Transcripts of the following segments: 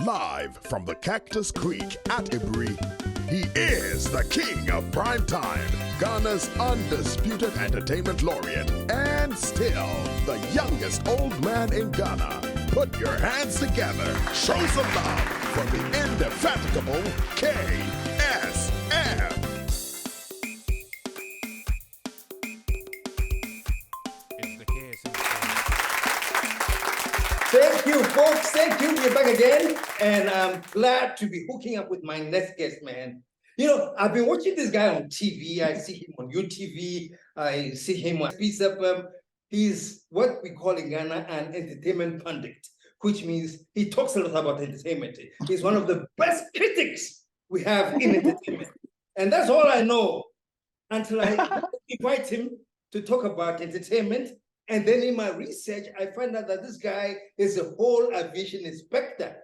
Live from the Cactus Creek at Ibri, he is the king of prime time, Ghana's undisputed entertainment laureate, and still the youngest old man in Ghana. Put your hands together, show some love for the indefatigable KSM. Thank you, folks. Thank you. We're back again. And I'm glad to be hooking up with my next guest, man. You know, I've been watching this guy on TV. I see him on UTV. I see him on Speeds Up. He's what we call in Ghana an entertainment pundit, which means he talks a lot about entertainment. He's one of the best critics we have in entertainment. And that's all I know until I invite him to talk about entertainment. And then in my research, I find out that this guy is a whole aviation inspector.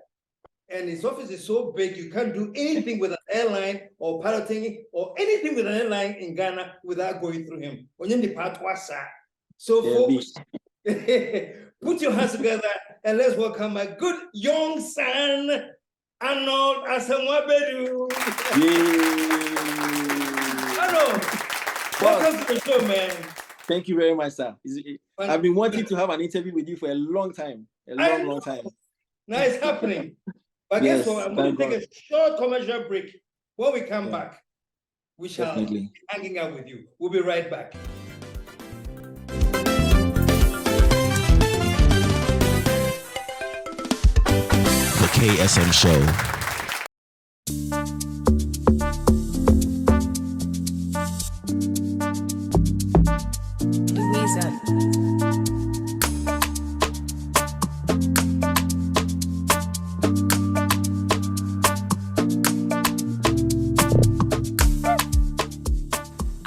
And his office is so big, you can't do anything with an airline or piloting or anything with an airline in Ghana without going through him. So folks, put your hands together and let's welcome my good young son, Arnold Asamoah-Bedu. Arnold, welcome to the show, man. Thank you very much, sir. I've been wanting to have an interview with you for a long time. Long time. Now it's happening. But Yes, guess what? I'm going to take a short commercial break. When we come back, we shall be hanging out with you. We'll be right back. The KSM Show.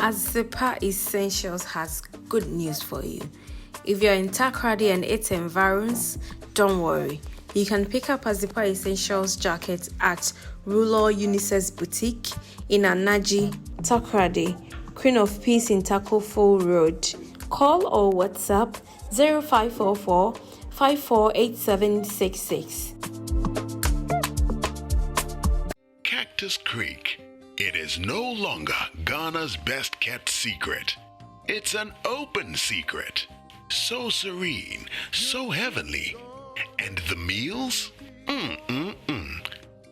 Azepa Essentials has good news for you. If you're in Takoradi and its environs, don't worry. You can pick up Azepa Essentials jacket at Ruler Unisex Boutique in Anaji, Takoradi, Queen of Peace in Takofo Road. Call or WhatsApp 0544 548766. Cactus Creek. It is no longer Ghana's best kept secret. It's an open secret. So serene, so heavenly. And the meals?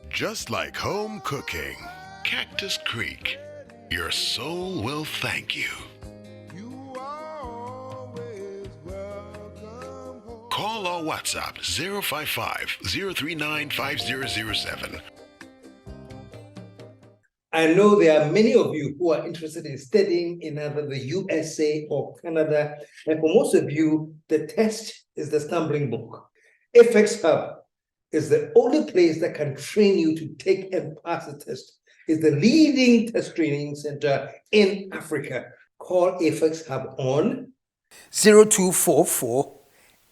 Just like home cooking. Cactus Creek. Your soul will thank you. Call or WhatsApp 055-039-5007. I know there are many of you who are interested in studying in either the USA or Canada. And for most of you, the test is the stumbling block. FX Hub is the only place that can train you to take and pass the test. It's the leading test training center in Africa. Call FX Hub on 0244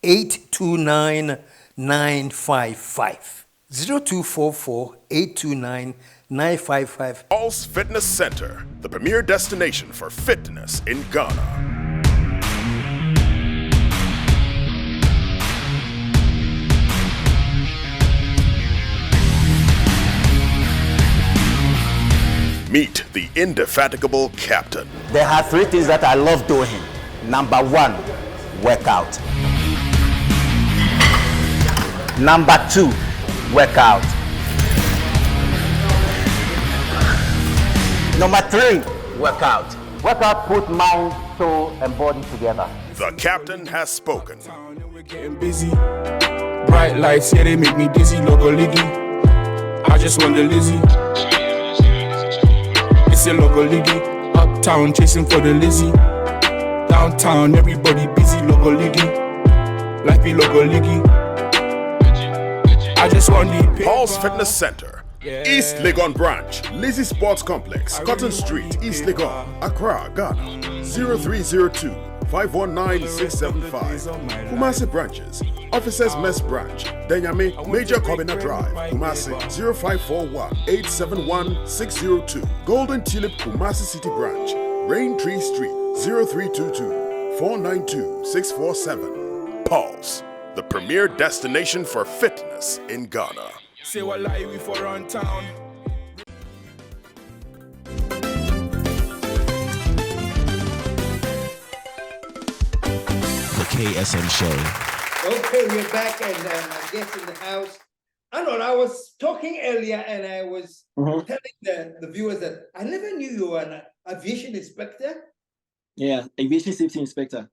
829 955. 0244 829 955. Pulse Fitness Center, the premier destination for fitness in Ghana. Meet the indefatigable captain. There are three things that I love doing. Number one, workout. Number two, workout. Number three, workout. Workout put mind, soul, and body together. The captain has spoken. We're getting busy. Bright lights, yeah, they make me dizzy. Logo liggy. I just want the Lizzie. It's a logo liggy. Uptown, chasing for the Lizzie. Downtown, everybody busy. Logo liggy. Like the logo liggy. I just want the Pulse Fitness Center. East Legon Branch, Lizzie Sports Complex, Cotton Street, East Legon, Accra, Ghana, 0302 519 675. Kumasi branches, Officers Mess Branch, Denyame, Major Kobina Drive, Kumasi, 0541 871 602. Golden Tulip, Kumasi City Branch, Rain Tree Street, 0322 492 647. Pulse, the premier destination for fitness in Ghana. Say what lie we for run town. The KSM Show. Okay, we're back, and my guest in the house. I was talking earlier, and I was telling the viewers that I never knew you were an aviation inspector. Yeah, aviation safety inspector.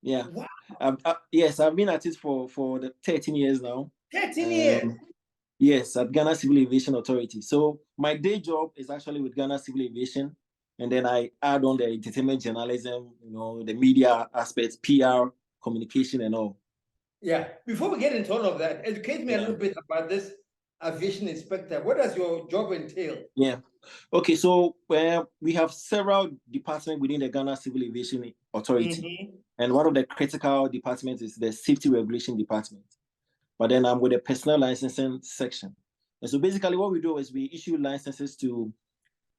Yeah. Wow. Yes, I've been at it for the 13 years now. 13 years. Yes, at Ghana Civil Aviation Authority. So my day job is actually with Ghana Civil Aviation, and then I add on the entertainment journalism, the media aspects, PR, communication, and all. Yeah. Before we get into all of that, educate me a little bit about this aviation inspector. What does your job entail? Yeah. Okay. So we have several departments within the Ghana Civil Aviation Authority, and one of the critical departments is the Safety Regulation Department. But then I'm with the Personnel Licensing section, and so basically what we do is we issue licenses to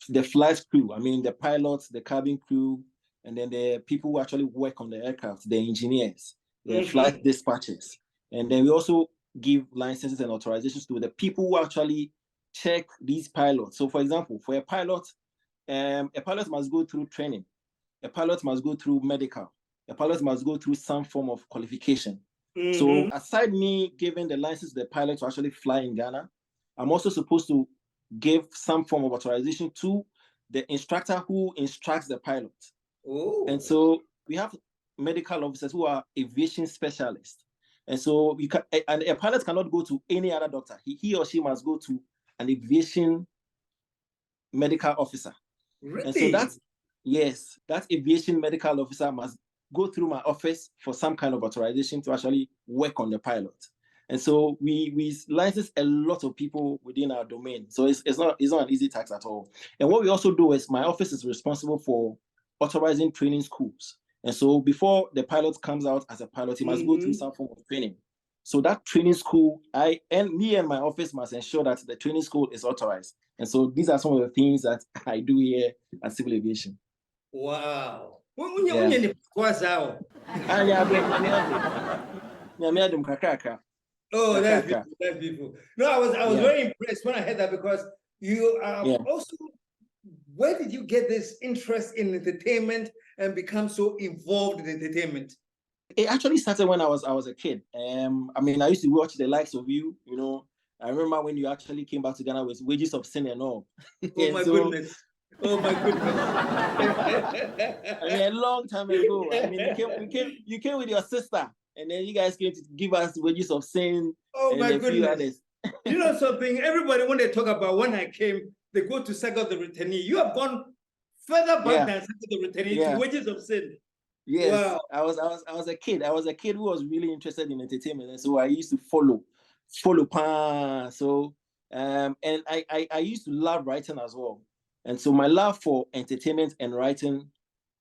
the flight crew. I mean, the pilots, the cabin crew, and then the people who actually work on the aircraft, the engineers, the flight dispatchers. And then we also give licenses and authorizations to the people who actually check these pilots. So for example, for a pilot must go through training. A pilot must go through medical. A pilot must go through some form of qualification. So aside me giving the license to the pilot to actually fly in Ghana, I'm also supposed to give some form of authorization to the instructor who instructs the pilot. And so we have medical officers who are aviation specialists. And so and a pilot cannot go to any other doctor. He or she must go to an aviation medical officer. Really? And so that aviation medical officer must go through my office for some kind of authorization to actually work on the pilot. And so we license a lot of people within our domain. So it's not an easy task at all. And what we also do is my office is responsible for authorizing training schools. And so before the pilot comes out as a pilot, he must go through some form of training. So that training school, me and my office must ensure that the training school is authorized. And so these are some of the things that I do here at Civil Aviation. Wow. Oh, that's beautiful. That's beautiful. No, I was very impressed when I heard that, because you also, where did you get this interest in entertainment and become so involved in entertainment? It actually started when I was a kid. I mean, I used to watch the likes of you, I remember when you actually came back to Ghana with Wages of Sin and all. Oh my goodness. Oh my goodness. I mean, a long time ago. I mean, you came with your sister, and then you guys came to give us Wages of Sin. Oh and my a goodness. few others. You know something? Everybody, when they talk about when I came, they go to Saga the Returnee. You have gone further back than Saga the Returnee to Wages of Sin. Yes, wow. I was a kid. I was a kid who was really interested in entertainment, and so I used to follow. So and I used to love writing as well. And so my love for entertainment and writing,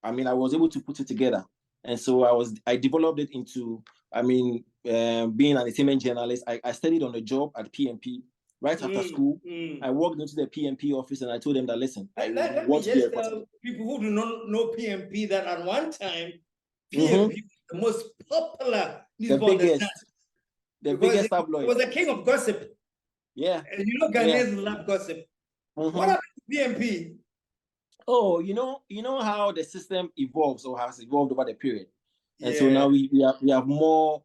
I mean, I was able to put it together. And so I developed it into, being an entertainment journalist. I studied on the job at PMP right after school. I walked into the PMP office and I told them that, listen, let me just tell people who do not know PMP that at one time, PMP was the most popular newspaper. The biggest tabloid. It was the king of gossip. Yeah. And Ghanaians love gossip. What happened to PMP? Oh, you know how the system evolves or has evolved over the period. And so now we have more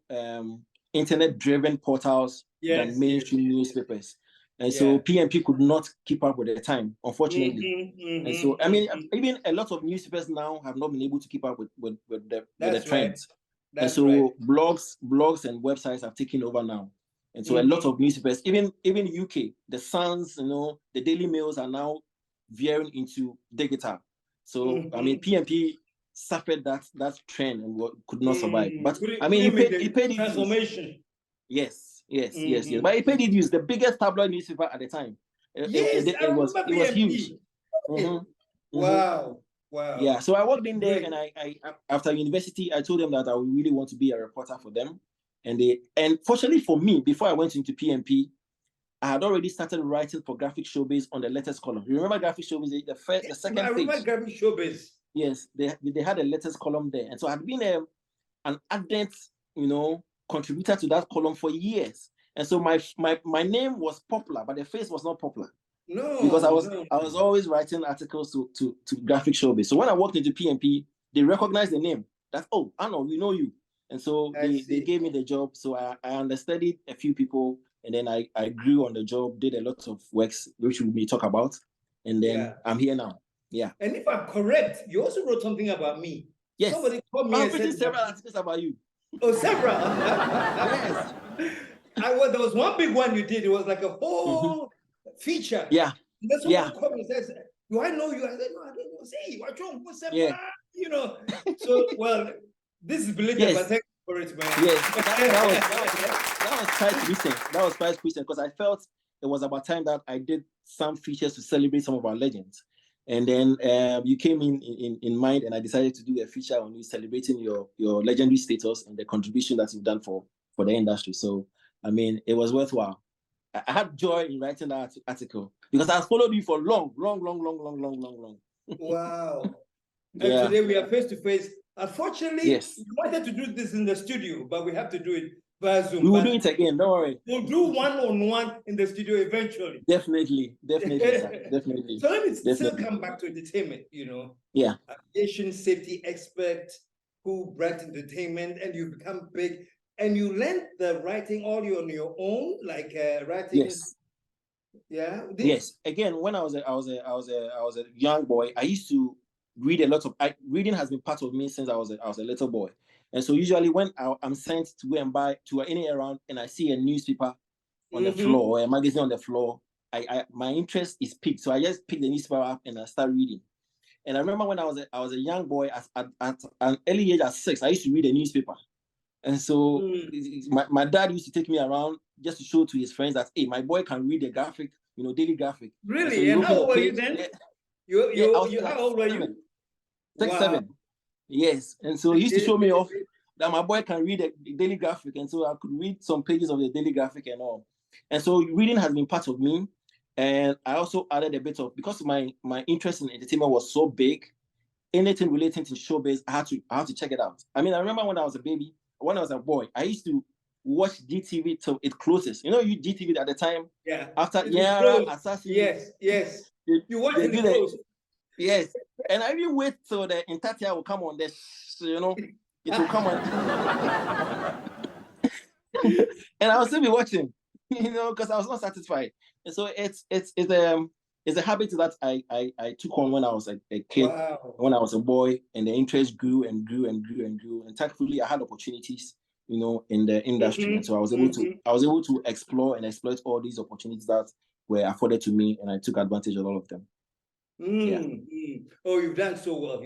internet-driven portals than mainstream newspapers. And so PMP could not keep up with the time, unfortunately. And so, I mean, even a lot of newspapers now have not been able to keep up with the trends. And so blogs and websites have taken over now. And so a lot of newspapers, even UK, the Suns, the Daily Mails are now veering into digital. So, I mean, PMP suffered that trend and could not survive. But I mean, he paid transformation. Yes. But he paid it use the biggest tabloid newspaper at the time. It was huge. Wow. Yeah. So I walked in there, and I after university, I told them that I would really want to be a reporter for them. And fortunately for me, before I went into PMP, I had already started writing for Graphic Showbiz on the letters column. You remember Graphic Showbiz, the second page? I remember Graphic Showbiz. Yes, they had a letters column there. And so I'd been an ardent, contributor to that column for years. And so my name was popular, but the face was not popular. No, because I was always writing articles to graphic showbiz. So when I walked into PMP, they recognized the name. That's, oh, I know, we know you. And so they gave me the job. So I understudied a few people, and then I grew on the job, did a lot of works, which we may talk about. And then I'm here now. Yeah. And if I'm correct, you also wrote something about me. Yes. Somebody called me I've and said written several articles about you. Oh, several. Yes. There was one big one you did. It was like a whole feature. Yeah. And then someone called me and says, do I know you? I said, no, I don't know. Say, what's wrong? What's that? Yeah. You know. So, well, this is belated, but thank you for it, man. Yes. That was quite recent. That was quite recent because I felt it was about time that I did some features to celebrate some of our legends. And then you came in mind, and I decided to do a feature on you celebrating your legendary status and the contribution that you've done for the industry. So, I mean, it was worthwhile. I had joy in writing that article because I followed you for long. Wow. Yeah. And today we are face to face. Unfortunately, yes. we wanted to do this in the studio, but we have to do it via Zoom. We will do it again, don't worry. We'll do one-on-one in the studio eventually. Definitely, sir. Definitely. So let me still come back to entertainment, you know. Yeah. Aviation safety expert who writes entertainment, and you become big. And you learned the writing all on your own, like writing. Yes. Yeah. Yes. Again, when I was a young boy, I used to read a lot of. Reading has been part of me since I was a little boy, and so usually when I'm sent to go and buy to any errand, and I see a newspaper on the floor or a magazine on the floor, my interest is piqued. So I just pick the newspaper up and I start reading. And I remember when I was a young boy at an early age at 6, I used to read a newspaper. And so my dad used to take me around just to show to his friends that, hey, my boy can read the graphic, daily graphic. Really? And how old were you then? How old were you? 6, 7. Yes. And so he used to show me off that my boy can read the daily graphic. And so I could read some pages of the daily graphic and all. And so reading has been part of me. And I also added a bit of, because my interest in entertainment was so big, anything relating to showbiz, I had to check it out. I mean, I remember when I was a baby, when I was a boy, I used to watch GTV till it closes. You GTV at the time? Yeah. After Yara, Assassin. Yes. You watch it close. Yes. And I even wait till the entail will come on. It will come on. And I will still be watching, because I was not satisfied. And so it's a habit that I took on when I was a kid, when I was a boy, and the interest grew and grew and grew and grew. And thankfully, I had opportunities, in the industry, and so I was able to explore and exploit all these opportunities that were afforded to me, and I took advantage of all of them. Oh, you've done so well.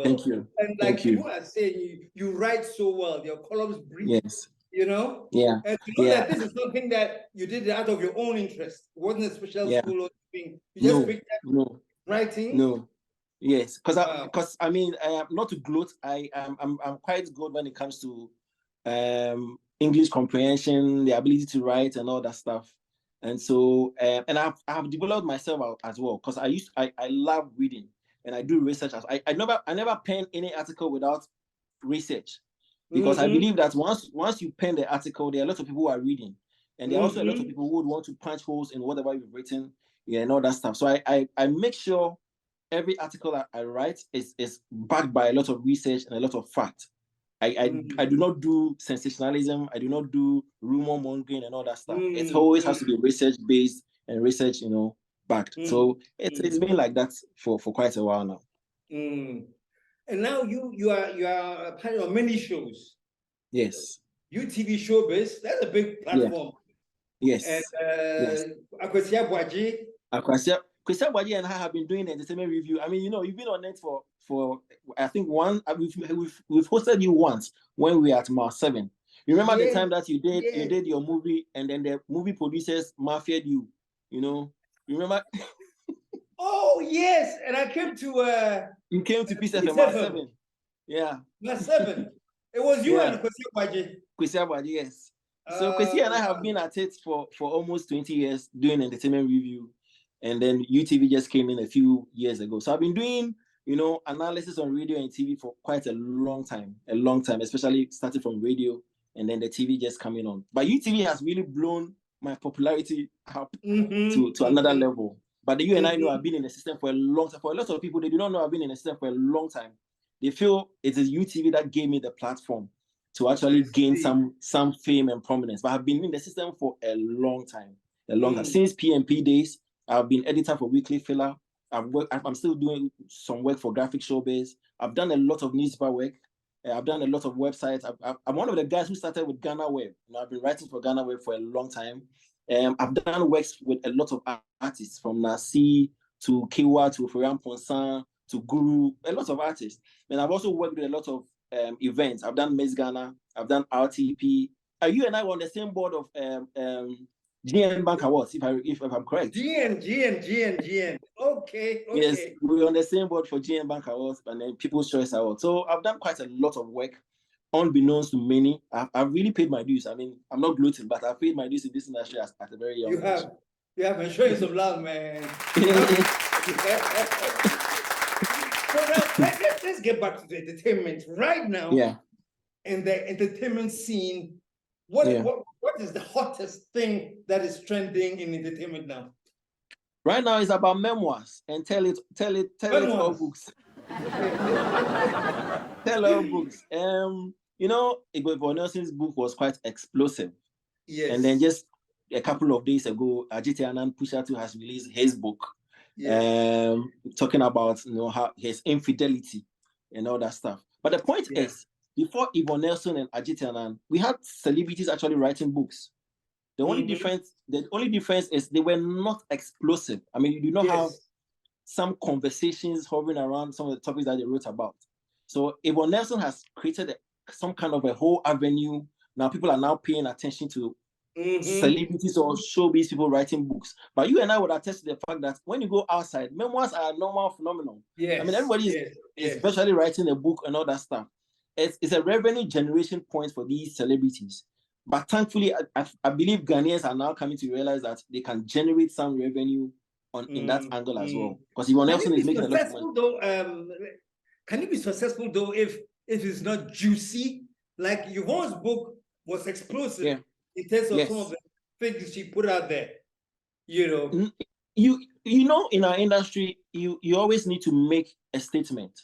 Thank you. And like people are saying, you write so well. Your columns breathe. Yes. Yeah. And to know that this is something that you did out of your own interest. It wasn't a special school or thing. You just picked up writing. No. Yes, because I mean, not to gloat, I'm quite good when it comes to English comprehension, the ability to write, and all that stuff. And so, and I've developed myself as well, because I love reading, and I do research. I never pen any article without research, because I believe that once you pen the article, there are a lot of people who are reading, and there are also a lot of people who would want to punch holes in whatever you've written, and all that stuff. So I make sure every article that I write is backed by a lot of research and a lot of fact. I do not do sensationalism. I do not do rumor mongering and all that stuff. It always has to be research based and research, backed. So it's been like that for quite a while now. And now you are part of many shows. Yes. UTV Showbiz, that's a big platform. Yes. And Akwasia Bwaji and I have been doing the entertainment review. I mean, you've been on it for I think we've hosted you once when we were at Mile 7. You remember the time that you did your movie, and then the movie producers mafiaed you. You remember? Oh yes, and I came to. You came to PCF Mile 7. Yeah. Mile 7. It was you and Kwesi Bwaji, yes. So Kwesi and I have been at it for almost 20 years doing entertainment review. And then UTV just came in a few years ago. So I've been doing, analysis on radio and TV for quite a long time, especially starting from radio and then the TV just coming on. But UTV has really blown my popularity up to another level. But you and I know I've been in the system for a long time. For a lot of people, they do not know I've been in the system for a long time. They feel it is UTV that gave me the platform to actually gain some fame and prominence. But I've been in the system for a long time. Since PMP days, I've been editor for Weekly Filler. I'm still doing some work for Graphic Showbiz. I've done a lot of newspaper work. I've done a lot of websites. I'm one of the guys who started with Ghana Web. I've been writing for Ghana Web for a long time. I've done works with a lot of artists, from Nasi to Kiwa to Ferian Ponsan to Guru, a lot of artists. And I've also worked with a lot of events. I've done Miss Ghana. I've done RTP. You and I were on the same board of GN Bank Awards, if I'm correct. GN. Okay. Yes, we were on the same board for GN Bank Awards and then People's Choice Awards. So I've done quite a lot of work, unbeknownst to many. I've really paid my dues. I mean, I'm not gloating, but I've paid my dues in this industry at a very young age. You have been showing some love, man. So now, let's get back to the entertainment right now. Yeah. In the entertainment scene, what is the hottest thing that is trending in entertainment now? Right now, it's about memoirs and tell it all books. Tell all books. Igwe Nelson's book was quite explosive. Yes. And then just a couple of days ago, Ajite Anand Pushatu has released his book. Yes. Talking about how his infidelity and all that stuff. But the point is, before Yvonne Nelson and Ajite Anand, we had celebrities actually writing books. The only difference is they were not explosive. I mean, you do not have some conversations hovering around some of the topics that they wrote about. So Yvonne Nelson has created some kind of a whole avenue. Now people are now paying attention to celebrities or showbiz people writing books. But you and I would attest to the fact that when you go outside, memoirs are a normal phenomenon. Yes. I mean, everybody is especially writing a book and all that stuff. It's a revenue generation point for these celebrities. But thankfully, I believe Ghanaians are now coming to realize that they can generate some revenue in that angle as well. Because Yvonne Nelson is making a lot of money. Can you be successful though if it's not juicy? Like Yvonne's book was explosive in terms of some of the things she put out there. You know, in our industry, you always need to make a statement.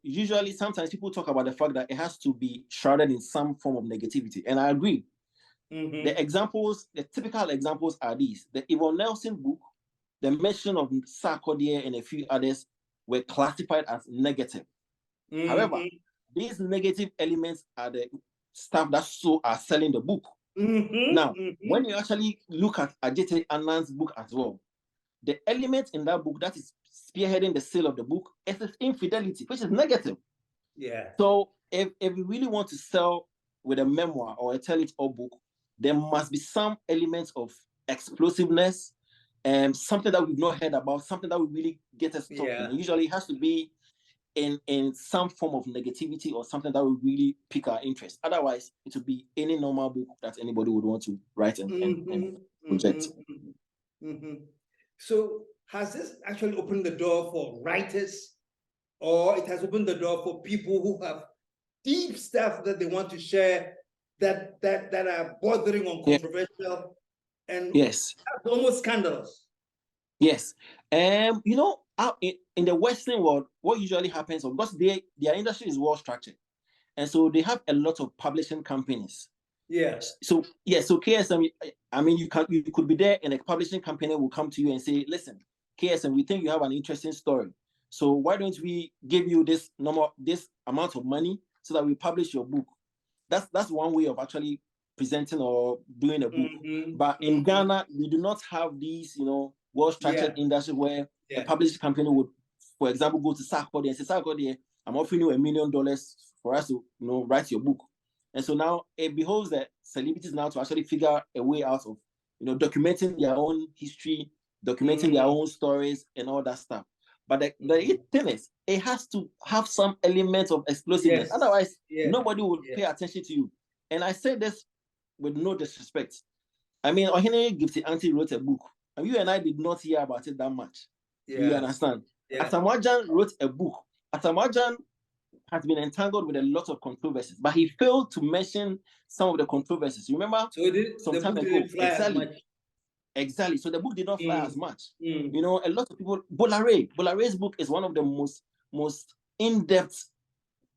Usually, sometimes people talk about the fact that it has to be shrouded in some form of negativity. And I agree. The typical examples are these. The Yvonne Nelson book, the mention of Sarkodie and a few others were classified as negative. However, these negative elements are the stuff that are selling the book. Now, when you actually look at Ajite Anand's book as well, the element in that book that is spearheading the sale of the book is infidelity, which is negative. Yeah. So if we really want to sell with a memoir or a tell-it-all book, there must be some elements of explosiveness and something that we've not heard about, something that would really get us talking. And usually it has to be in some form of negativity or something that would really pique our interest. Otherwise, it would be any normal book that anybody would want to write and project. So has this actually opened the door for writers, or it has opened the door for people who have deep stuff that they want to share that are bordering on controversial and almost scandalous? Yes. In the Western world, what usually happens, because their industry is well structured, and so they have a lot of publishing companies. Yes. So KSM, I mean, you could be there, and a publishing company will come to you and say, "Listen, KSM, we think you have an interesting story. So why don't we give you this amount of money so that we publish your book?" That's one way of actually presenting or doing a book. But in Ghana, we do not have these, well-structured industry where a publishing company would, for example, go to Sarkodie and say, "Sarkodie, I'm offering you $1 million for us to, write your book." And so now it behoves the celebrities now to actually figure a way out of, documenting their own history, documenting their own stories and all that stuff. But the thing is, it has to have some element of explosiveness. Otherwise, nobody will pay attention to you. And I say this with no disrespect. I mean, Ohene Gipsy Auntie wrote a book, and you and I did not hear about it that much. You understand? Atamajan wrote a book. Atamajan has been entangled with a lot of controversies, but he failed to mention some of the controversies. Remember, some time ago, exactly. So the book did not fly as much. You know, a lot of people. Bolare's book is one of the most in-depth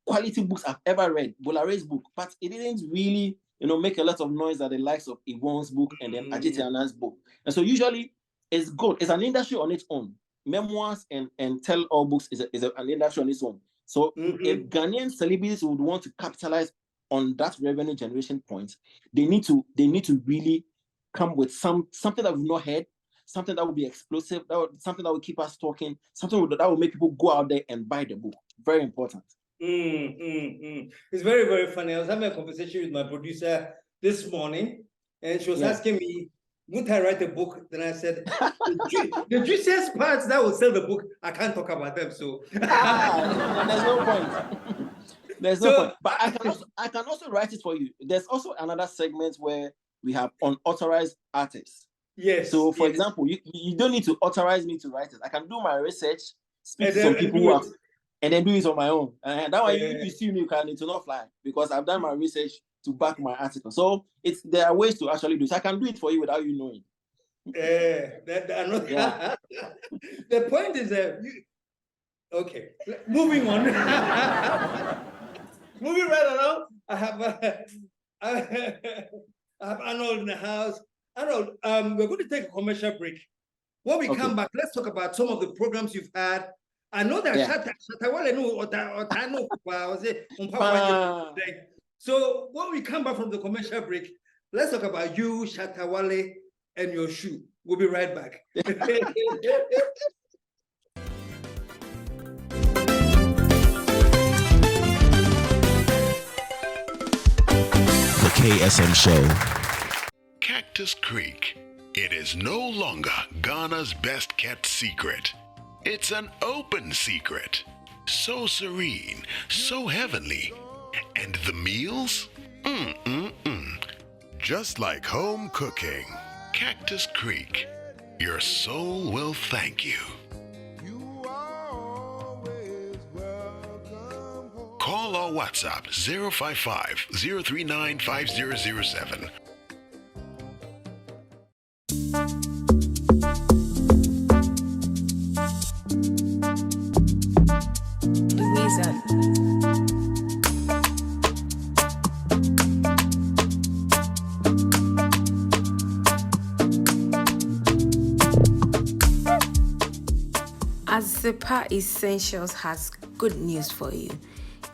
quality books I've ever read. Bolare's book, but it didn't really, you know, make a lot of noise at the likes of Yvonne's book and then Ajit Anand's book. And so usually, it's good. It's an industry on its own. Memoirs and tell-all books is an industry on its own. So if Ghanaian celebrities would want to capitalize on that revenue generation point, they need to really come with something that we've not heard, something that will be explosive, something that will keep us talking, something that will make people go out there and buy the book. Very important. It's very, very funny. I was having a conversation with my producer this morning, and she was asking me, wouldn't I write a book? Then I said, the juiciest parts that will sell the book, I can't talk about them. So there's no point. There's no point. But I can also write it for you. There's also another segment where we have unauthorized artists. Yes. So for example, you don't need to authorize me to write it. I can do my research, speak to some people who have, and then do it on my own. And that way, if you see me, it will not fly because I've done my research to back my article. So there are ways to actually do it. So I can do it for you without you knowing. The point is that okay. Moving on. Moving right along. I have Arnold in the house. Arnold, we're going to take a commercial break. When we come back, let's talk about some of the programs you've had. I know that Shatta Wale So when we come back from the commercial break, let's talk about you, Shatta Wale, and your shoe. We'll be right back. The KSM Show. Cactus Creek. It is no longer Ghana's best kept secret. It's an open secret. So serene, so heavenly. And the meals? Just like home cooking. Cactus Creek. Your soul will thank you. Call or WhatsApp 055-039-5007. Azepa Essentials has good news for you.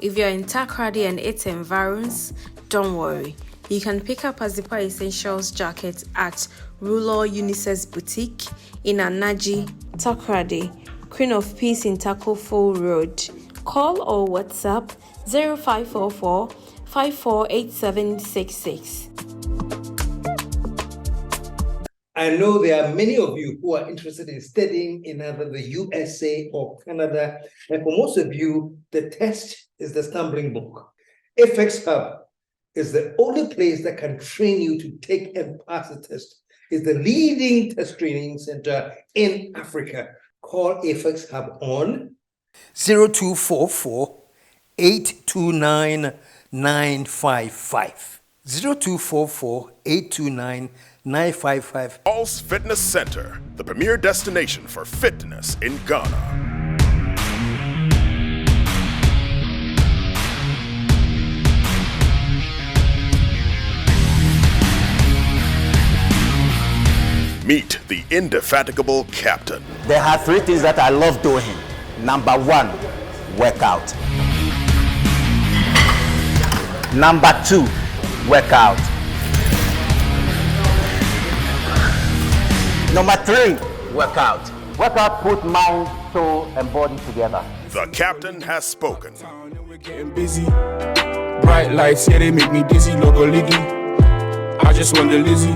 If you're in Takoradi and its environs, don't worry. You can pick up Azepa Essentials jacket at Ruler Unisex Boutique in Anaji, Takoradi, Queen of Peace in Takofo Road. Call or WhatsApp 0544 548766. I know there are many of you who are interested in studying in either the USA or Canada. And for most of you, the test is the stumbling block. FX Hub is the only place that can train you to take and pass the test. It's the leading test training center in Africa. Call FX Hub on 0244 829 955. 0244 829 955. Pulse Fitness Center, the premier destination for fitness in Ghana. Meet the indefatigable captain. There are three things that I love doing. Number one, workout. Number two, workout. Number three, workout. Workout put mind, soul, and body together. The captain has spoken. We're getting busy. Bright lights, yeah, they make me dizzy. Logo Liggy. I just want the Lizzie.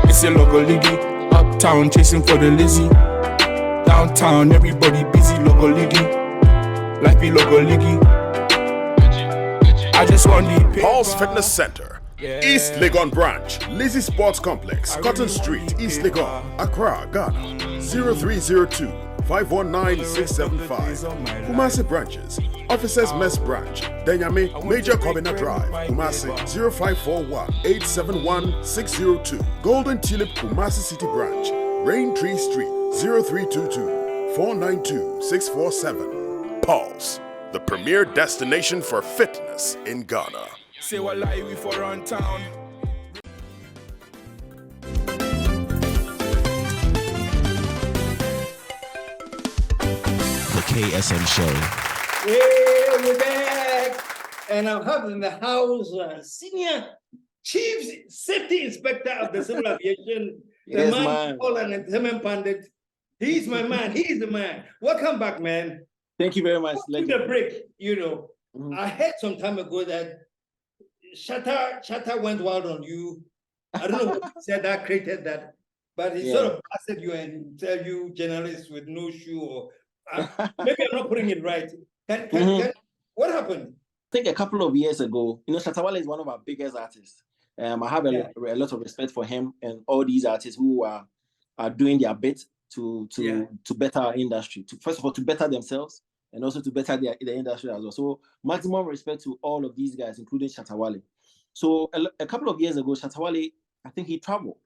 It's a Logo Liggy. Uptown, chasing for the Lizzie. Downtown, everybody busy. Logo Liggy. Life be Logo Liggy. I just want the Pulse Fitness Center. East Legon Branch, Lizzie Sports Complex, Cotton Street, East Legon, Accra, Ghana. 0302 519-675. Kumasi branches. Officers Mess Branch, Denyame, Major Kobina Drive, Kumasi 0541-871-602. Golden Tulip Kumasi City Branch, Rain Tree Street 0322-492-647. Pulse, the premier destination for fitness in Ghana. Say what lie we for around town. The KSM Show. Hey, we're back. And I'm having in the house Senior Chief Safety Inspector of the Civil Aviation, the Yes, man man. called an entertainment pundit. He's my man. He's the man. Welcome back, man. Thank you very much. Took the break, you know. Mhm. I heard some time ago that Shatta went wild on you. I don't know what he said that created that, but he sort of blasted you and tell you journalists with no shoe or maybe I'm not putting it right. What happened? I think a couple of years ago, Shatta Wale is one of our biggest artists. I have a lot of respect for him and all these artists who are doing their bit to better our industry. First of all, to better themselves and also to better the industry as well. So maximum respect to all of these guys, including Shatta Wale. So a couple of years ago, Shatta Wale, I think he traveled.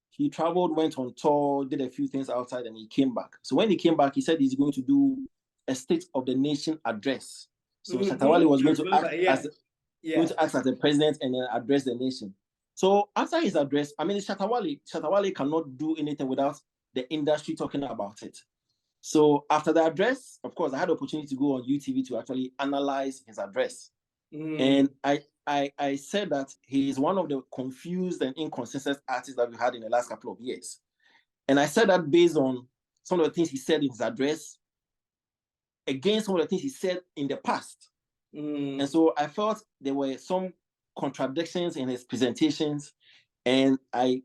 He traveled, went on tour, did a few things outside, and he came back. So when he came back, he said he's going to do a State of the Nation address. So Shatta Wale was going to act as the president and then address the nation. So after his address, I mean, Shatta Wale cannot do anything without the industry talking about it. So after the address, of course, I had the opportunity to go on UTV to actually analyze his address. And I said that he is one of the confused and inconsistent artists that we had in the last couple of years. And I said that based on some of the things he said in his address, against some of the things he said in the past. And so I felt there were some contradictions in his presentations. And I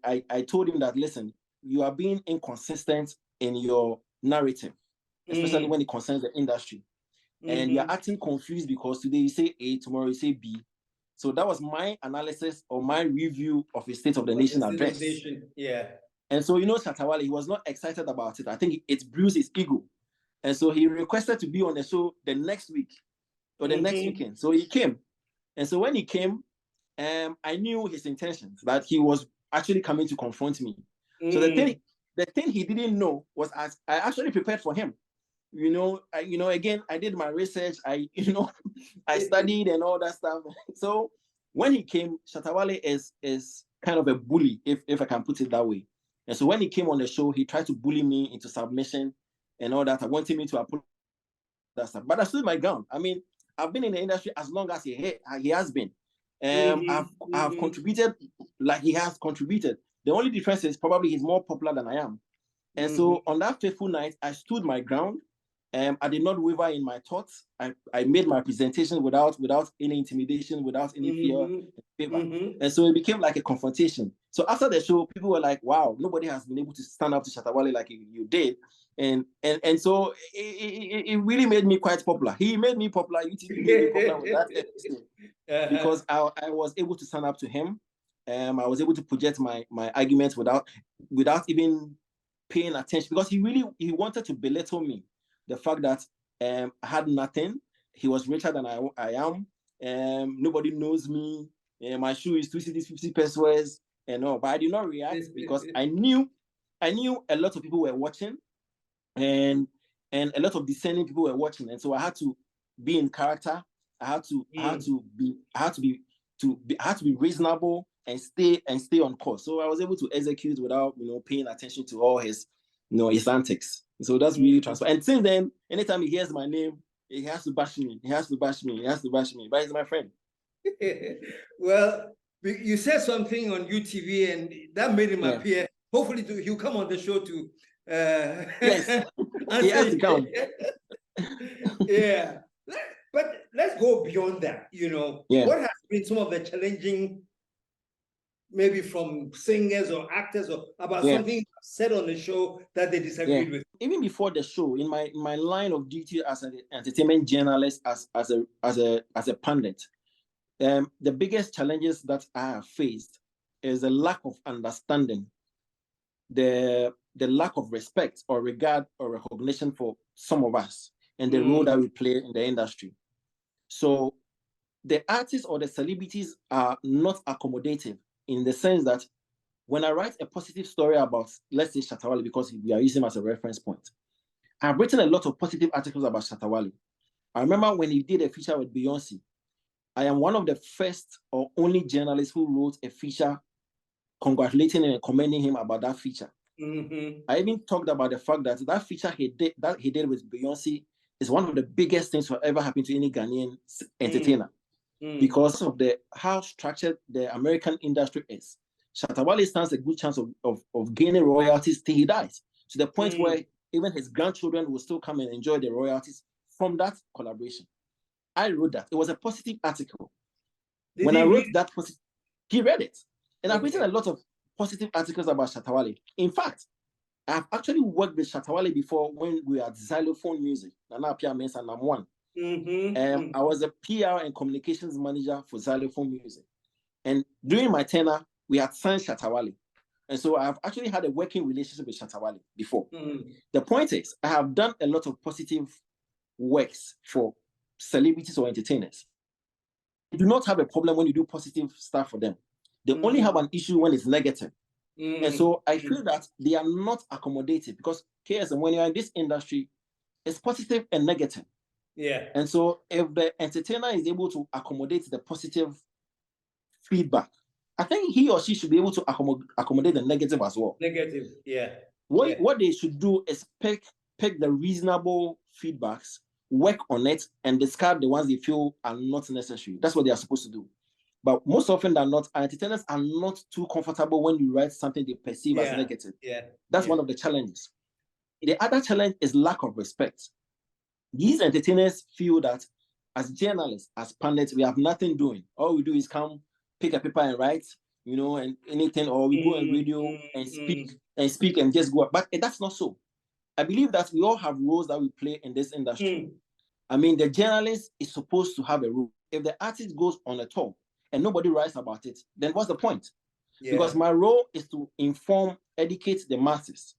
told him that, listen, you are being inconsistent in your narrative, especially when it concerns the industry. And you're acting confused because today you say A, tomorrow you say B. So that was my analysis or my review of his State of the Nation address. And so, Shatta Wale, he was not excited about it. I think it bruised his ego. And so he requested to be on the show the next week or the next weekend. So he came. And so when he came, I knew his intentions, that he was actually coming to confront me. So the thing he didn't know was I actually prepared for him. Again, I did my research. I studied and all that stuff. So when he came, Shatta Wale is kind of a bully, if I can put it that way. And so when he came on the show, he tried to bully me into submission and all that. I wanted me to apologize that stuff, but I stood my ground. I mean, I've been in the industry as long as he has been. I've contributed like he has contributed. The only difference is probably he's more popular than I am. And so on that fateful night, I stood my ground. I did not waver in my thoughts. I made my presentation without any intimidation, without any fear. And so it became like a confrontation. So after the show, people were like, wow, nobody has been able to stand up to Shatta Wale like you did. And so it really made me quite popular. He made me popular. UTV made me popular with that episode. Because I was able to stand up to him. I was able to project my arguments without even paying attention, because he wanted to belittle me. The fact that I had nothing, he was richer than I am. Nobody knows me. My shoe is 2 cedis, 50 pesos, and all. But I did not react because I knew a lot of people were watching, and a lot of discerning people were watching, and so I had to be in character. I had to be reasonable and stay on course. So I was able to execute without paying attention to all his his antics. So that's really transparent. And since then, anytime he hears my name, he has to bash me. But he's my friend. Well, you said something on UTV and that made him appear. Hopefully he'll come on the show to yes. He has to come. Yeah. But let's go beyond that. What has been some of the challenging, maybe from singers or actors, or about something said on the show that they disagreed with? Even before the show, in my line of duty as an entertainment journalist, as a pundit, the biggest challenges that I have faced is the lack of understanding the the lack of respect or regard or recognition for some of us and the role that we play in the industry. So the artists or the celebrities are not accommodative in the sense that when I write a positive story about, let's say, Shatta Wale, because we are using him as a reference point, I've written a lot of positive articles about Shatta Wale. I remember when he did a feature with Beyonce, I am one of the first or only journalists who wrote a feature congratulating and commending him about that feature. I even talked about the fact that that feature he did with Beyonce is one of the biggest things to ever happen to any Ghanaian entertainer because of how structured the American industry is. Shatta Wale stands a good chance of gaining royalties till he dies, to the point where even his grandchildren will still come and enjoy the royalties from that collaboration. I wrote that. It was a positive article. When I wrote that positive, he read it. And I've written a lot of positive articles about Shatta Wale. In fact, I've actually worked with Shatta Wale before when we were at Xylophone Music. Nana Apia Mensa Nam1. I was a PR and communications manager for Xylophone Music. And during my tenure, we had signed Shatta Wale. And so I've actually had a working relationship with Shatta Wale before. The point is, I have done a lot of positive works for celebrities or entertainers. They do not have a problem when you do positive stuff for them. They only have an issue when it's negative. And so I feel that they are not accommodated because KSM, when you're in this industry, it's positive and negative. Yeah. And so if the entertainer is able to accommodate the positive feedback, I think he or she should be able to accommodate the negative as well. Negative, yeah. What they should do is pick the reasonable feedbacks, work on it, and discard the ones they feel are not necessary. That's what they are supposed to do. But most often than not, our entertainers are not too comfortable when you write something they perceive as negative. That's one of the challenges. The other challenge is lack of respect. These entertainers feel that as journalists, as pundits, we have nothing doing. All we do is come, pick a paper and write, and anything, or we go on radio and speak and just go up. But that's not so. I believe that we all have roles that we play in this industry. I mean, the journalist is supposed to have a role. If the artist goes on a tour and nobody writes about it, then what's the point? Because my role is to inform, educate the masses.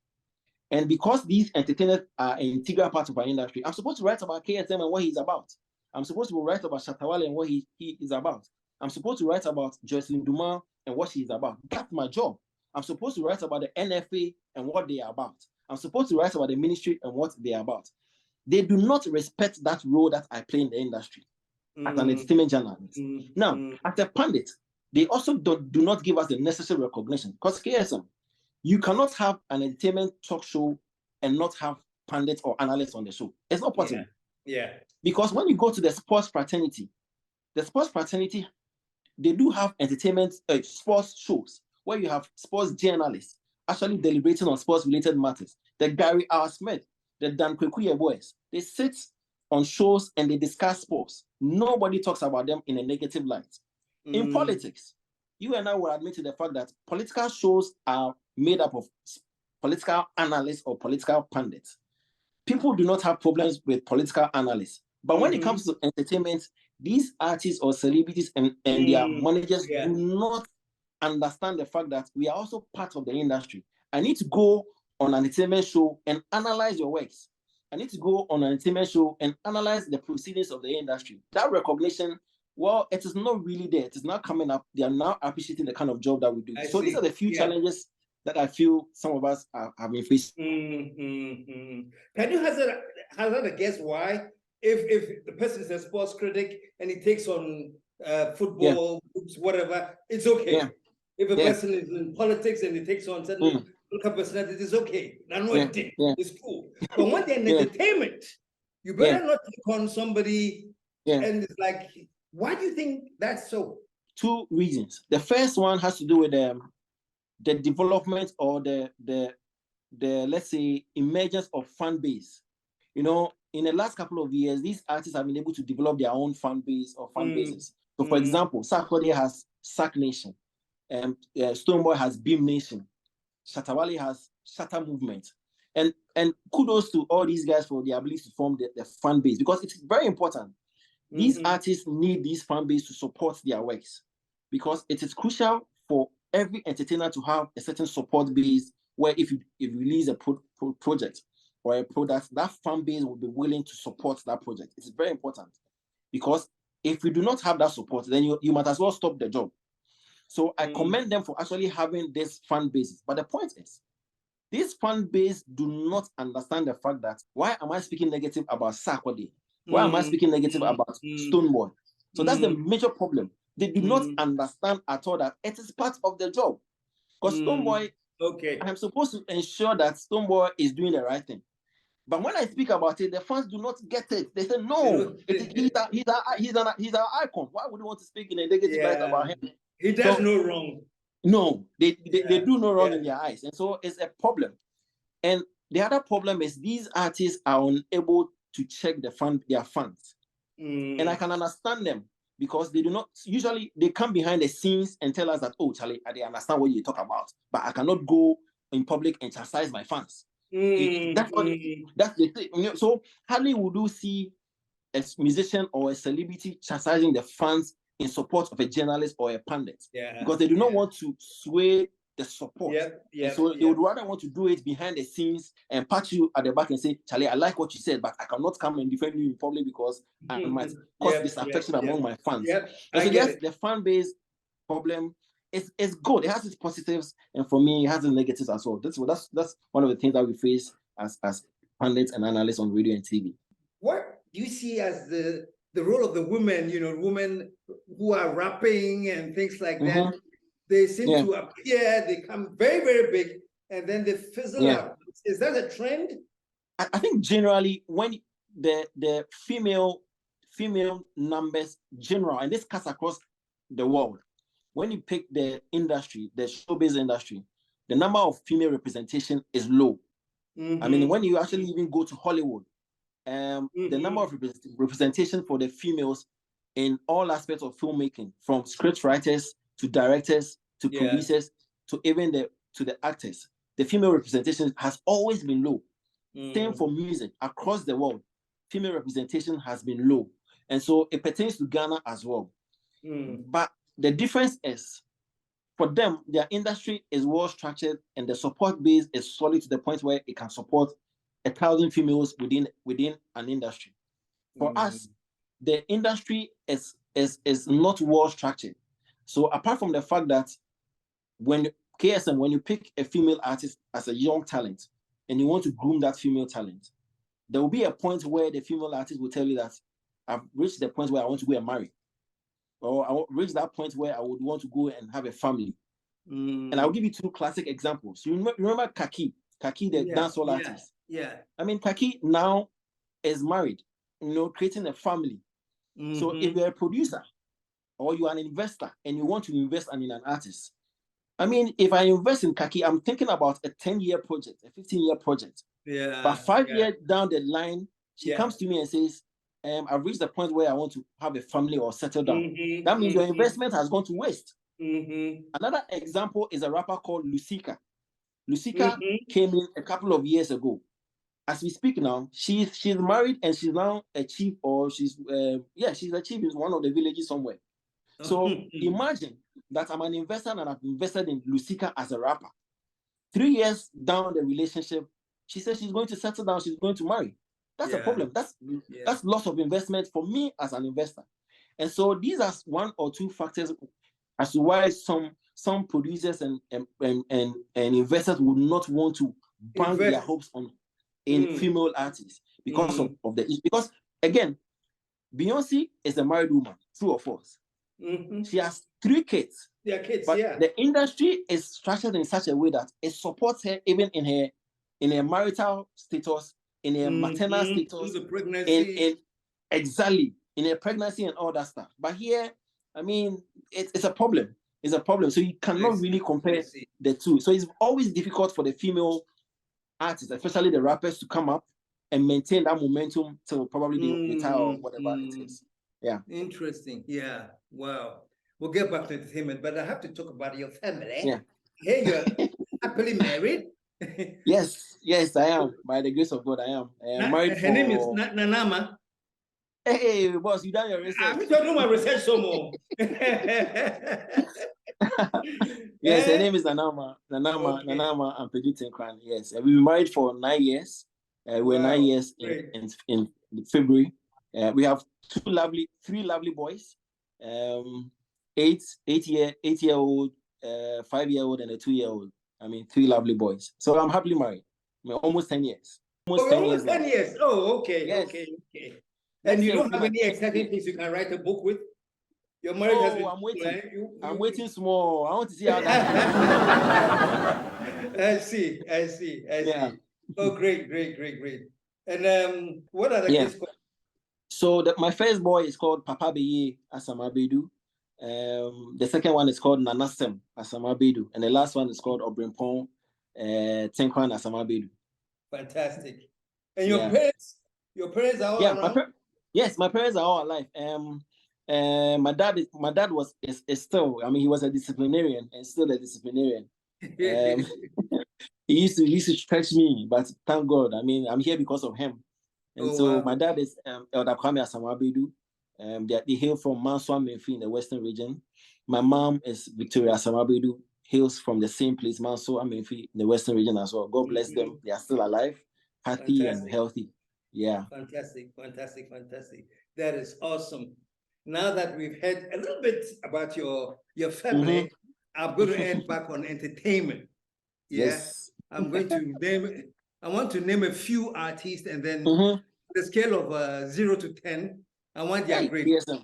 And because these entertainers are an integral part of our industry, I'm supposed to write about KSM and what he's about. I'm supposed to write about Shatta Wale and what he is about. I'm supposed to write about Jocelyn Dumas and what she's about. That's my job. I'm supposed to write about the NFA and what they are about. I'm supposed to write about the ministry and what they are about. They do not respect that role that I play in the industry as an entertainment journalist. Now, as a pundit, they also do not give us the necessary recognition. Because KSM, you cannot have an entertainment talk show and not have pundits or analysts on the show. It's not possible. Yeah. Because when you go to the sports fraternity, they do have entertainment sports shows where you have sports journalists actually deliberating on sports-related matters. The Gary R. Smith, the Dan Kwekuye boys, they sit on shows and they discuss sports. Nobody talks about them in a negative light. In politics, you and I will admit to the fact that political shows are made up of political analysts or political pundits. People do not have problems with political analysts. But when it comes to entertainment, these artists or celebrities and their managers do not understand the fact that we are also part of the industry. I need to go on an entertainment show and analyze your works. I need to go on an entertainment show and analyze the proceedings of the industry. That recognition, well, it is not really there. It is not coming up. They are now appreciating the kind of job that we do. These are the few challenges that I feel some of us have been facing. Can you hazard a guess why? If the person is a sports critic and he takes on football, whatever, it's okay. If a person is in politics and he takes on certain local personalities, it's okay. It's cool. But when they're in entertainment, you better not take on somebody. And it's like, why do you think that's so? Two reasons. The first one has to do with the development or the let's say emergence of fan base. In the last couple of years, these artists have been able to develop their own fan base or fan bases. So, for example, Sarkodie has Sack Nation, Stoneboy has Beam Nation, Shatta Wale has Shatta Movement, and kudos to all these guys for their ability to form the fan base, because it's very important. These artists need these fan base to support their works, because it is crucial for every entertainer to have a certain support base where if you release a project or a product, that fan base will be willing to support that project. It's very important, because if you do not have that support, then you might as well stop the job. So I commend them for actually having this fan base. But the point is, this fan base do not understand the fact that, why am I speaking negative about Sarkodie? Why am I speaking negative about Stonebwoy? So that's the major problem. They do not understand at all that it is part of the job. Because Stonebwoy, I'm supposed to ensure that Stonebwoy is doing the right thing. But when I speak about it, the fans do not get it. They say, no, he's our icon. Why would you want to speak in a negative light about him? He does no wrong. No, they do no wrong in their eyes. And so it's a problem. And the other problem is these artists are unable to check their fans. And I can understand them, because they do not, usually they come behind the scenes and tell us that, oh, Charlie, I understand what you talk about, but I cannot go in public and chastise my fans. That's the thing. So hardly would you see a musician or a celebrity chastising the fans in support of a journalist or a pundit, because they do not want to sway the support. So they would rather want to do it behind the scenes and pat you at the back and say, Charlie, I like what you said, but I cannot come and defend you in public because I might cause disaffection among my fans. And so yes, the fan base problem is good. It has its positives, and for me, it has its negatives as well. That's one of the things that we face as pundits and analysts on radio and TV. What do you see as the role of the women, women who are rapping and things like that? They seem to appear, they come very, very big, and then they fizzle out. Is that a trend? I think generally when the female numbers general, and this cuts across the world, when you pick the industry, the showbiz industry, the number of female representation is low. I mean, when you actually even go to Hollywood, the number of representation for the females in all aspects of filmmaking, from script writers to directors to producers to even to the actors, the female representation has always been low. Same for music across the world, female representation has been low, and so it pertains to Ghana as well. But the difference is, for them, their industry is well structured and the support base is solid to the point where it can support 1,000 females within an industry. For us, the industry is not well structured. So apart from the fact that when you pick a female artist as a young talent and you want to groom that female talent, there will be a point where the female artist will tell you that I've reached the point where I want to go and marry, or I will reach that point where I would want to go and have a family. And I'll give you two classic examples. You remember Kaki, the dancehall artist? I mean, Kaki now is married, creating a family. So if you're a producer or you are an investor and you want to invest in an artist, I mean, if I invest in Kaki, I'm thinking about a 10-year project, a 15-year project. But 5 years down the line, she comes to me and says, I've reached the point where I want to have a family or settle down. That means your investment has gone to waste. Another example is a rapper called Lusika. Lusika came in a couple of years ago. As we speak now, she's married and she's now a chief, or she's a chief in one of the villages somewhere. So imagine that I'm an investor and I've invested in Lusika as a rapper. 3 years down the relationship, she says she's going to settle down, she's going to marry. That's a problem. That's loss of investment for me as an investor. And so these are one or two factors as to why some producers and investors would not want to bank their hopes in female artists because of the issue. Because again, Beyonce is a married woman, true or false. She has 3 kids. But the industry is structured in such a way that it supports her even in her marital status, in her maternal status, in her pregnancy and all that stuff. But here, I mean, it's a problem. It's a problem. So you cannot really compare the two. So it's always difficult for the female artists, especially the rappers, to come up and maintain that momentum till probably they retire or whatever it is. Yeah. Interesting. Yeah. Wow. We'll get back to entertainment, but I have to talk about your family. Yeah. Hey, you're happily married? Yes, I am. By the grace of God, I am. Married. Her name is Nanama. Hey, boss, you done your research? I'm doing my research some more. Yes, her name is Nanama and Pejutin Kran. Yes, we've been married for 9 years. We're 9 years in February. We have three lovely boys. 8-year-old, 5-year-old, and a 2-year-old. I mean, 3 lovely boys. So I'm happily married. Almost 10 years. Almost 10 years. Oh, okay, yes. okay. And you don't have any exciting things you can write a book with? Your marriage has been... I'm waiting. I'm waiting small. I want to see how that I see. Yeah. Oh, great. And what are the kids called? So my first boy is called Papa Beye Asamabedu. The second one is called Nanasem Asamabedu. And the last one is called Obrimpon Tenkwan Asamabedu. Fantastic. And your parents are all around? Yes, my parents are all alive. My dad is still, I mean, he was a disciplinarian and still a disciplinarian. He used to stretch me, but thank God, I mean, I'm here because of him. And my dad is Elder Kwame Asamabedu. They hail from Mansoa Menfi in the Western region. My mom is Victoria Asamabedu, hails from the same place, Mansoa Menfi in the Western region as well. God bless them. They are still alive, happy and healthy. Yeah. Fantastic. That is awesome. Now that we've heard a little bit about your family, I'm going to end back on entertainment. Yeah? Yes. I want to name a few artists, and then the scale of 0 to 10, I want their grade. Yes, sir.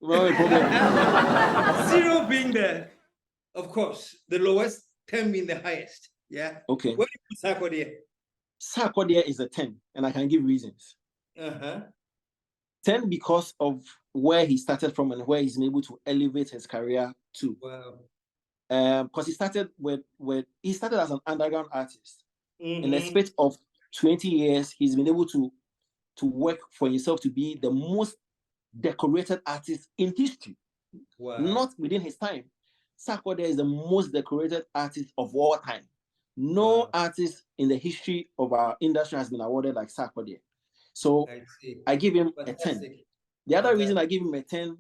No problem. 0 being of course, the lowest, 10 being the highest. Yeah. Okay. What do you put Sarkodie? Sarkodie is a 10, and I can give reasons. 10 because of where he started from and where he's been able to elevate his career to. Wow. Because he started as an underground artist. In the space of 20 years, he's been able to work for himself to be the most decorated artist in history. Wow. Not within his time. Sarkodie is the most decorated artist of all time. No artist in the history of our industry has been awarded like Sarkodie. So I give him a 10. The other reason I give him a 10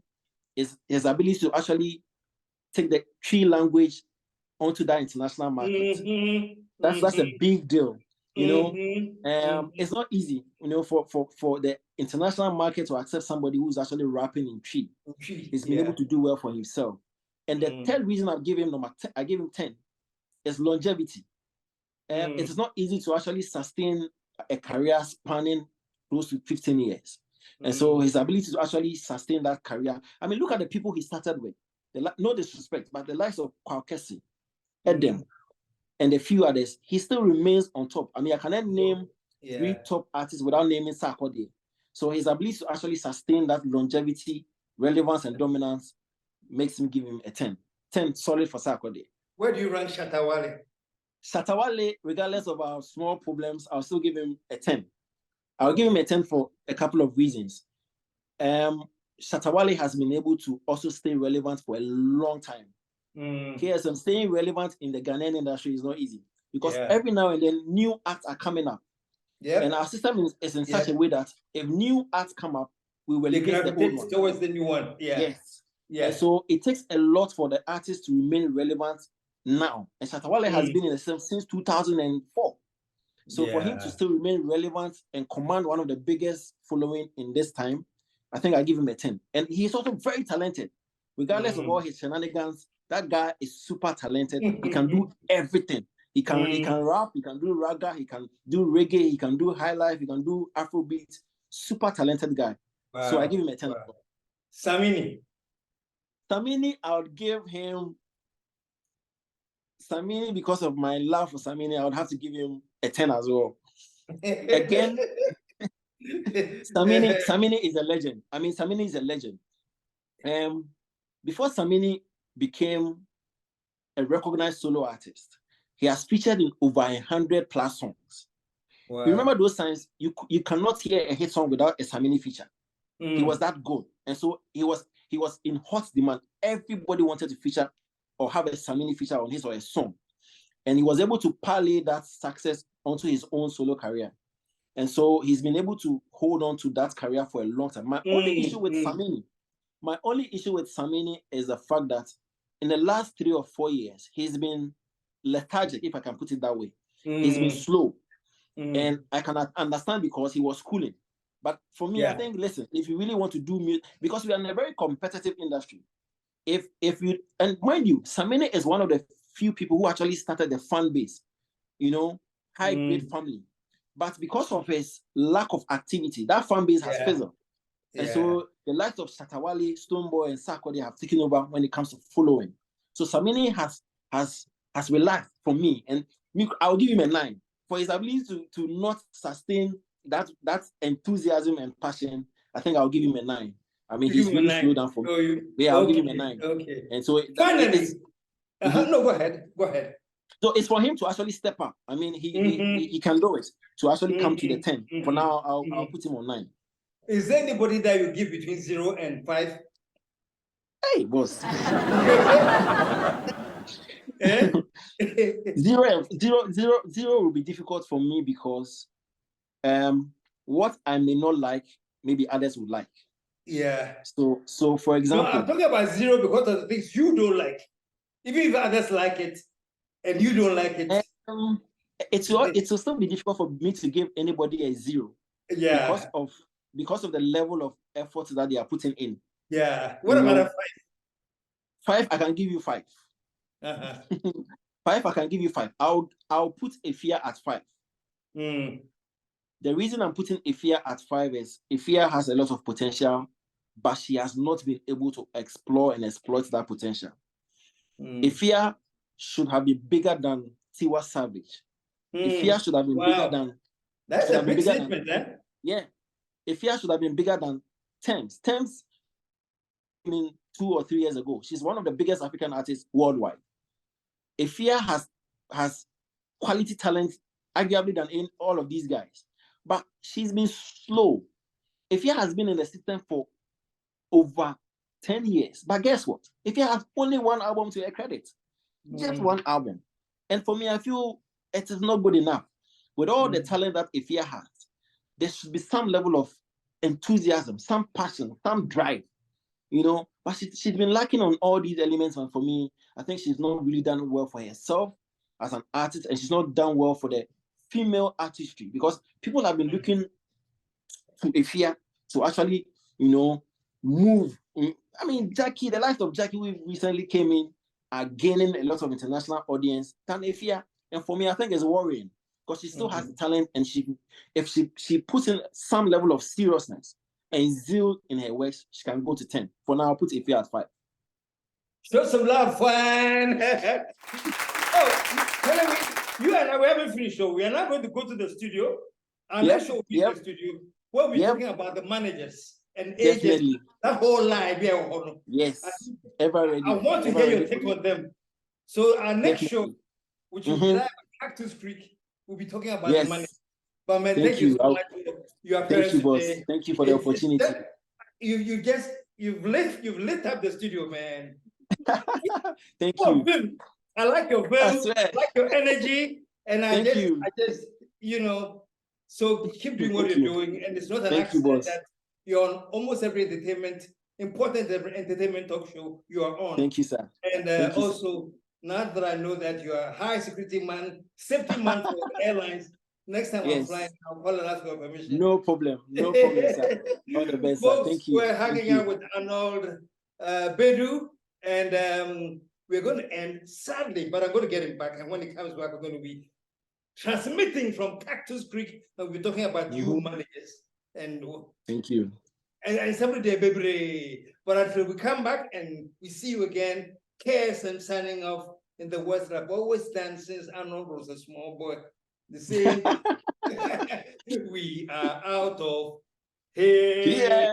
is his ability to actually take the Twi language onto that international market. That's a big deal, you know. It's not easy, you know, for the international market to accept somebody who's actually rapping in Twi. He's been able to do well for himself. And the third reason I give him 10 is longevity. It is not easy to actually sustain a career spanning close to 15 years. And so his ability to actually sustain that career. I mean, look at the people he started with. No disrespect, but the likes of Kwakesi, Edem, and a few others, he still remains on top. I mean, I cannot name 3 top artists without naming Sarkodie. So his ability to actually sustain that longevity, relevance, and dominance makes him give him a 10. 10 solid for Sarkodie. Where do you rank Shatta Wale? Shatta Wale, regardless of our small problems, I'll still give him a 10. I'll give him a 10 for a couple of reasons. Shatta Wale has been able to also stay relevant for a long time. KSM, staying relevant in the Ghanaian industry is not easy because every now and then new acts are coming up. And our system is in such a way that if new acts come up, we will elevate the old one. Towards the new one. Yes. And so it takes a lot for the artist to remain relevant now. And Shatta Wale has been in the system since 2004. So for him to still remain relevant and command one of the biggest following in this time, I think I give him a 10. And he's also very talented. Regardless of all his shenanigans, that guy is super talented. He can do everything. He can rap, he can do raga, he can do reggae, he can do high life, he can do Afrobeat. Super talented guy. Wow. So I give him a 10. Wow. Samini, I would give him Samini because of my love for Samini. I would have to give him a 10 as well. Again, Samini is a legend. I mean, Samini is a legend. Before Samini became a recognized solo artist, he has featured in over 100+ songs. Wow. You remember those times? You cannot hear a hit song without a Samini feature. He was that good, and so he was in hot demand. Everybody wanted to feature or have a Samini feature on his or a song, and he was able to parlay that success onto his own solo career. And so he's been able to hold on to that career for a long time. My only issue with Samini is the fact that in the last 3 or 4 years, he's been lethargic, if I can put it that way. He's been slow. And I cannot understand because he was schooling. But for me, I think, listen, if you really want to do music, because we are in a very competitive industry, if you, and mind you, Samina is one of the few people who actually started the fan base, high grade family. But because of his lack of activity, that fan base has fizzled. And so the likes of Shatta Wale, Stoneboy, and Sarkodie have taken over when it comes to following. So Samina has relaxed for me, and I'll give him a 9 for his ability to not sustain that enthusiasm and passion. I think I'll give him a 9. I mean, he's really slowed down for me. I'll give him a 9. Okay. And so finally, no, go ahead. So it's for him to actually step up. I mean, he can do it to actually come to the 10. For now, I'll put him on 9. Is there anybody that you give between 0 and 5? Hey, boss. 0 will be difficult for me because what I may not like, maybe others would like. Yeah. So for example, I'm talking about 0 because of the things you don't like. Even if others like it and you don't like it. It will still be difficult for me to give anybody a 0. Yeah. Because of the level of effort that they are putting in. Yeah. What about a 5? 5, I can give you 5. 5, I can give you 5. I'll put Efia at 5. The reason I'm putting Efia at 5 is Efia has a lot of potential, but she has not been able to explore and exploit that potential. Efia should have been bigger than Tiwa Savage. Efia should have been bigger than. That's a big statement, then. Yeah. Efia should have been bigger than Thames. Thames, I mean, 2 or 3 years ago, she's one of the biggest African artists worldwide. Efia has quality talent, arguably than in all of these guys, but she's been slow. Efia has been in the system for over 10 years, but guess what? Efia has only 1 album to her credit, just 1 album. And for me, I feel it is not good enough. With all the talent that Efia has, there should be some level of enthusiasm, some passion, some drive, but she's been lacking on all these elements. And for me, I think she's not really done well for herself as an artist, and she's not done well for the female artistry, because people have been looking to Efia to actually, move. I mean, Jackie, the likes of Jackie, we recently came in, are gaining a lot of international audience than Efia. And for me, I think it's worrying, because she still has the talent, and if she puts in some level of seriousness and zeal in her works, she can go to 10. For now, I'll put Efia at 5. Show some love, fun. You and I, we haven't finished, so we are not going to go to the studio. And next show will be the studio, where we're talking about the managers and agents. Definitely. That whole line. Yes. Ever ready. I want to hear your take on them. So our next show, which will be live at Cactus Creek, we'll be talking about the money. But man, thank you so much for your appearance. Thank you, boss. Thank you for the opportunity. You've lit up the studio, man. Thank you. Film. I like your film. I like your energy, and I just so keep doing what you're doing. And it's not an accident that you're on almost every important entertainment talk show you are on. Thank you, sir. And also, now that I know that you are a high security man, safety man for airlines, next time I'm flying, I'll call and ask for permission. No problem, sir. All the best, folks, sir. Thank you. We're hanging out with Arnold Bedu, and we're going to end sadly, but I'm going to get him back. And when he comes back, we're going to be transmitting from Cactus Creek, and we're talking about you managers. And thank you. And somebody, baby. But until we come back and we see you again, KSM signing off in the West. I've always done since Arnold was a small boy. The same. We are out of here. Yeah.